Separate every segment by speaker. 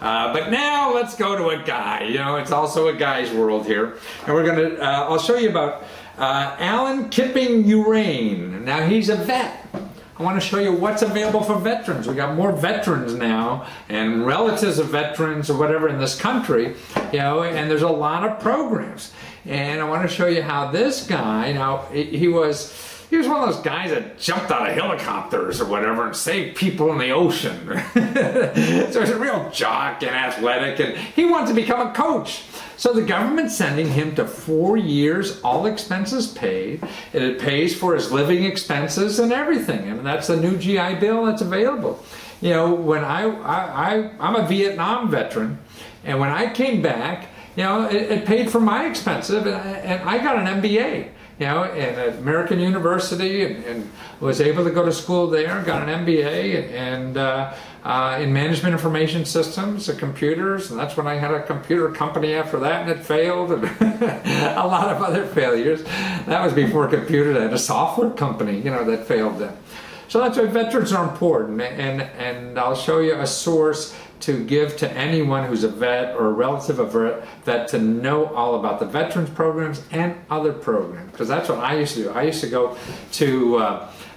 Speaker 1: But now let's go to a guy. You know, it's also a guy's world here. And we're going to, I'll show you about Alan Kipping Urain. Now he's a vet. I want to show you what's available for veterans. We got more veterans now and relatives of veterans or whatever in this country, you know, and there's a lot of programs. And I want to show you how this guy, now he was one of those guys that jumped out of helicopters or whatever and saved people in the ocean. So he's a real jock and athletic, and he wanted to become a coach. So the government's sending him to 4 years, all expenses paid, and it pays for his living expenses and everything. I mean, that's the new GI Bill that's available. You know, when I'm a Vietnam veteran, and when I came back, you know, it paid for my expenses, and I got an MBA. You know, at American University, and was able to go to school there, got an MBA, and in management information systems and computers, and that's when I had a computer company after that, and it failed, and a lot of other failures. That was before computers. I had a software company, you know, that failed then. So that's why veterans are important, and I'll show you a source to give to anyone who's a vet or a relative of a vet to know all about the veterans programs and other programs, because that's what I used to do. I used to go to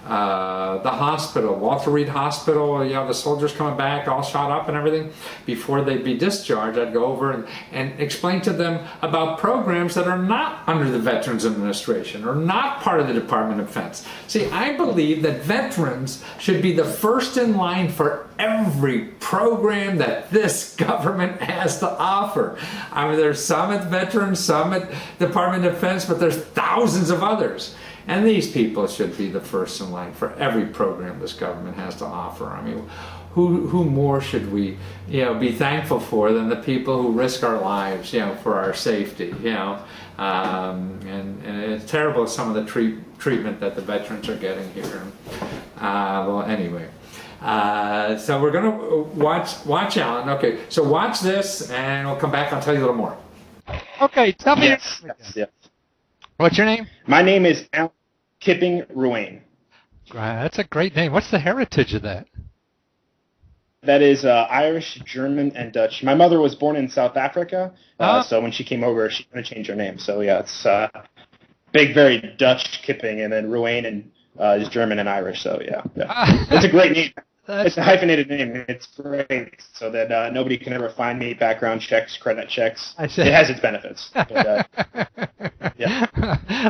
Speaker 1: the hospital, Walter Reed Hospital, you know, the soldiers coming back all shot up and everything. Before they'd be discharged, I'd go over and explain to them about programs that are not under the Veterans Administration or not part of the Department of Defense. See, I believe that veterans should be the first in line for every program that this government has to offer. I mean, there's some at Veterans, some at Department of Defense, but there's thousands of others. And these people should be the first in line for every program this government has to offer. I mean, who more should we, you know, be thankful for than the people who risk our lives, you know, for our safety, you know? And it's terrible some of the treatment that the veterans are getting here. Well, anyway. So we're going to watch Alan. Okay, so watch this, and we'll come back. I'll tell you a little more.
Speaker 2: Okay, tell me.
Speaker 3: Yes.
Speaker 2: What's your name?
Speaker 3: My name is Alan Kipping Urain.
Speaker 2: That's a great name. What's the heritage of that?
Speaker 3: That is Irish, German, and Dutch. My mother was born in South Africa, so when she came over, she going to change her name. So yeah, it's big, very Dutch Kipping, and then Urain and is German and Irish. So yeah. It's a great name. It's a hyphenated name. It's great, so that nobody can ever find me. Background checks, credit checks. It has its benefits. But, yeah.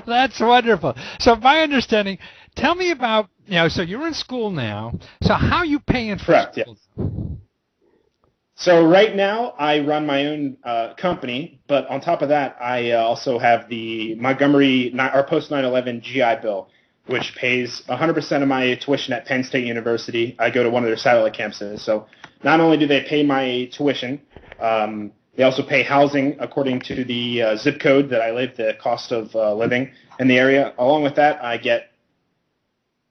Speaker 2: That's wonderful. So my understanding, tell me about, you know, so you're in school now. So how are you paying for
Speaker 3: Correct,
Speaker 2: school?
Speaker 3: Yes. So right now I run my own company, but on top of that, I also have the Montgomery or post 9/11 GI Bill, which pays 100% of my tuition at Penn State University. I go to one of their satellite campuses. So not only do they pay my tuition, they also pay housing according to the zip code that I live, the cost of living in the area. Along with that, I get,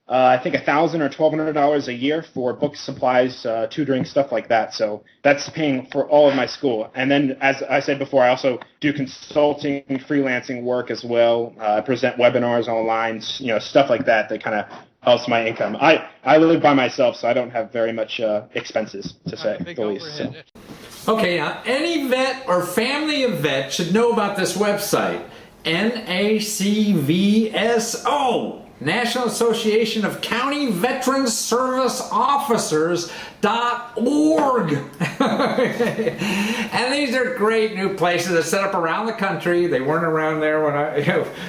Speaker 3: I think, $1,000 or $1,200 a year for books, supplies, tutoring, stuff like that. So that's paying for all of my school. And then, as I said before, I also do consulting, freelancing work as well. I present webinars online, you know, stuff like that that kind of helps my income. I live by myself, so I don't have very much expenses, to say the least. So.
Speaker 1: Okay, now any vet or family of vets should know about this website, NACVSO. National Association of County Veterans Service Officers.org. And these are great new places that set up around the country. They weren't around there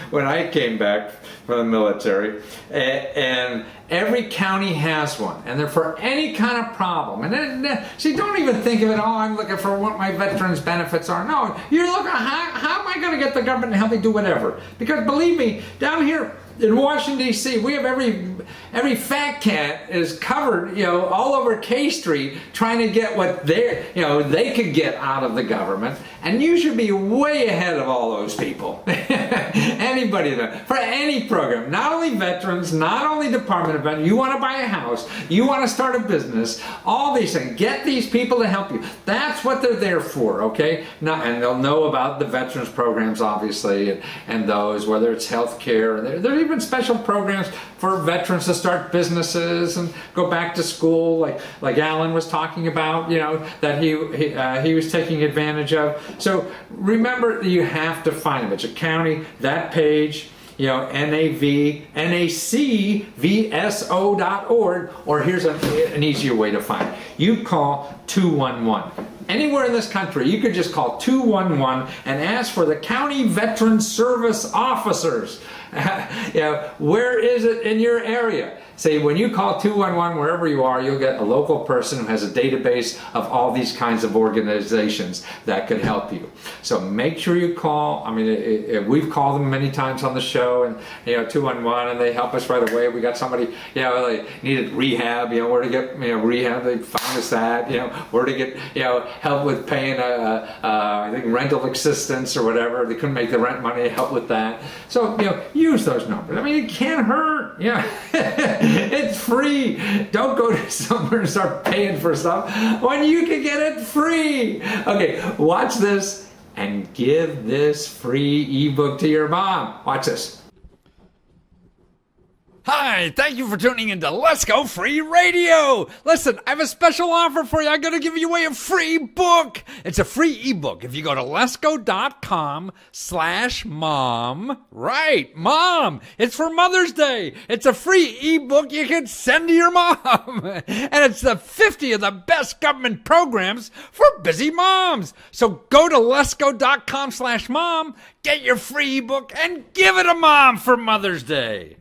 Speaker 1: when I came back from the military. And every county has one, and they're for any kind of problem. And then, see, don't even think of it, oh, I'm looking for what my veterans benefits are. No, you're looking, how am I going to get the government to help me do whatever? Because believe me, down here in Washington, D.C., we have every fat cat is covered, you know, all over K Street trying to get what they could get out of the government. And you should be way ahead of all those people. Anybody there, for any program, not only veterans, not only Department of Veterans, you want to buy a house, you want to start a business, all these things, get these people to help you. That's what they're there for, okay? Now, and they'll know about the veterans programs, obviously, and those, whether it's health care, there's even been special programs for veterans to start businesses and go back to school, like Alan was talking about, that he was taking advantage of. So remember, you have to find them. It's a county, that page, navvso.org, or here's an easier way to find it. You call 211. Anywhere in this country, you could just call 211 and ask for the County Veteran Service Officers. Where is it in your area? Say, when you call 211, wherever you are, you'll get a local person who has a database of all these kinds of organizations that could help you. So make sure you call. I mean, we've called them many times on the show, and 211, and they help us right away. We got somebody, they needed rehab, where to get rehab. They found us that, where to get help with paying I think rental assistance or whatever. They couldn't make the rent money, help with that. So use those numbers. I mean, it can't hurt. It's free. Don't go to somewhere and start paying for stuff when you can get it free. Okay, watch this and give this free ebook to your mom. Watch this.
Speaker 4: Hi, thank you for tuning into Lesko Free Radio. Listen, I have a special offer for you. I'm going to give you away a free book. It's a free ebook. If you go to lesko.com/mom, right, mom, it's for Mother's Day. It's a free ebook you can send to your mom. And it's the 50 of the best government programs for busy moms. So go to lesko.com/mom, get your free ebook, and give it to mom for Mother's Day.